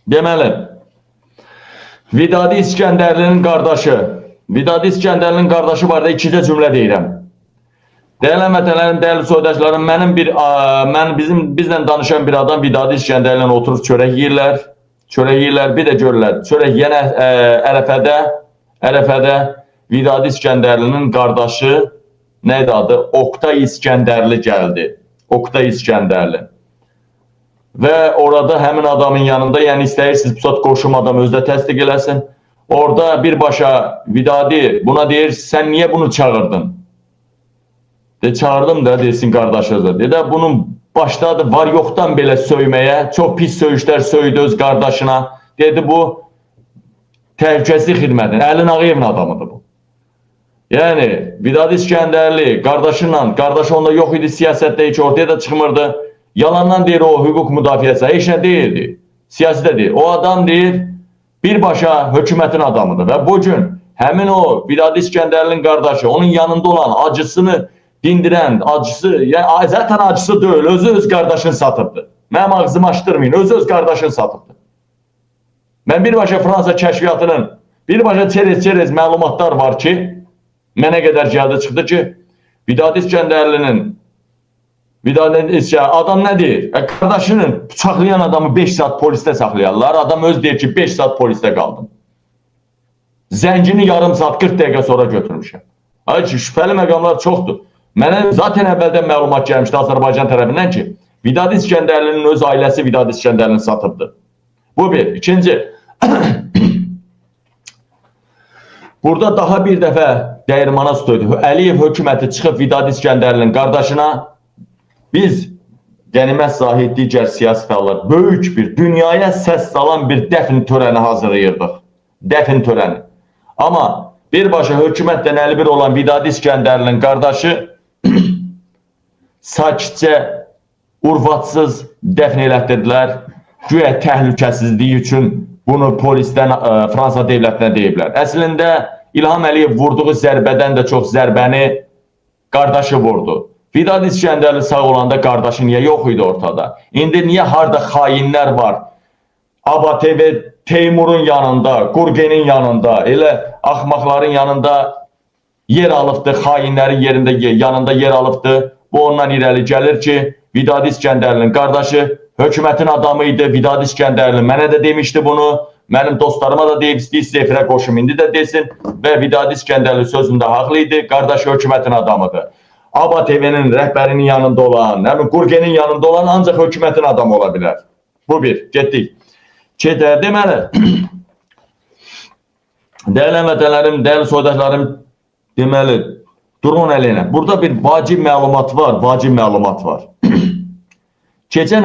Deməli, Vidadi İskəndərlinin qardaşı. Vidadi İskəndərlinin qardaşı barədə ikicə cümlə deyirəm. Dəyərli həmvətənlərim, dəyərli soydaşlarım, bizlə danışan bir adam Vidadi İskəndərlə oturub çörək yeyirlər. Çörək yeyirlər, bir də görürlər. Çörək yenə Ərəfədə Vidadi İskəndərlinin qardaşı neydi adı? Oktay İskəndərli gəldi. Oktay İskəndərli. Və orada həmin adamın yanında, yəni istəyirsiniz Pusat qoşum adam özdə təsdiq eləsin. Orada birbaşa Vidadi buna deyir, sən niyə bunu çağırdın? Çağırdım da desin qardaşıdır. Dedi, bunun başladı var yoxdan belə söyməyə, çox pis söyüşlər söydü öz qardaşına. Dedi, bu təhlükəsizlik xidmətin, Əlin Ağayevin adamıdır bu. Yəni, Vidadi İskəndərli qardaşı onda yox idi, siyasətdə heç ortaya da çıxmırdı. Yalandan deyir o hüquq müdafiəsi, heç nə deyildi. Siyasətdə deyir. O adam deyir, birbaşa hökumətin adamıdır. Və bu gün həmin o Vidadi İskəndərlinin qardaşı, onun yanında olan acısını dindirən, acısı, yəni zaten acısı deyil, özü öz qardaşını satıbdır. Mənim ağzımı açdırmayın, özü öz qardaşını satıbdır. Mən birbaşa Fransa kəşfiyyatının, birbaşa çerez məlumatlar var ki, mənə qədər gəldi, çıxdı ki, Vidadi İskəndərlinin adam nə deyir? Qardaşının bıçaqlayan adamı 5 saat polisdə saxlayarlar. Adam öz deyir ki, 5 saat polisdə qaldım. Zəngini yarım saat, 40 dəqiqə sonra götürmüşəm. Şübhəli məqamlar çoxdur. Mənə zaten əvvəldən məlumat gəlmişdi Azərbaycan tərəfindən ki, Vidadi İskəndərlinin öz ailəsi Vidadi İskəndərlini satıbdır. Bu bir. İkinci, burada daha bir dəfə dəyirmana su töydü. Əliyev hökuməti çıxıb Vidadi İskəndərlinin qardaşına biz qənimət Zahid digər siyasi fəallar böyük bir dünyaya səs salan bir dəfn törəni hazırlayırdıq. Dəfn törəni. Amma birbaşa hökumətdən 51 olan Vidadi İskəndərlinin qardaşı sakitcə, urvatsız dəfn elətdirdilər. Güya təhlükəsizliyi üçün bunu polisdən, Fransa devlətinə deyiblər. Əslində İlham Əliyev vurduğu zərbədən də çox zərbəni qardaşı vurdu. Vidadi İskəndərli sağ olanda qardaşı niyə yox idi ortada? İndi niyə harada xainlər var? ABTV Teymurun yanında, Qurgenin yanında, elə axmaqların yanında yer alıbdı, xainlərin yanında yer alıbdı. Bu ondan irəli gəlir ki, Vidadi İskəndərlinin qardaşı hökumətin adamı idi. Vidadi İskəndərli mənə də demişdi bunu, mənim dostlarıma da deyib istəyirsə efirə qoşum indi də desin və Vidadi İskəndərli sözündə haqlı idi, qardaşı hökumətin adamıdır. ABTV-nin rəhbərinin yanında olan, Qurgenin yanında olan ancaq hökumətin adamı ola bilər. Bu bir, getdik. Deməli, dəyərli həmvətənlərim, dəyərli soydaşlarım, deməli, durun əleyhinə. Burada bir vacib məlumat var, Keçən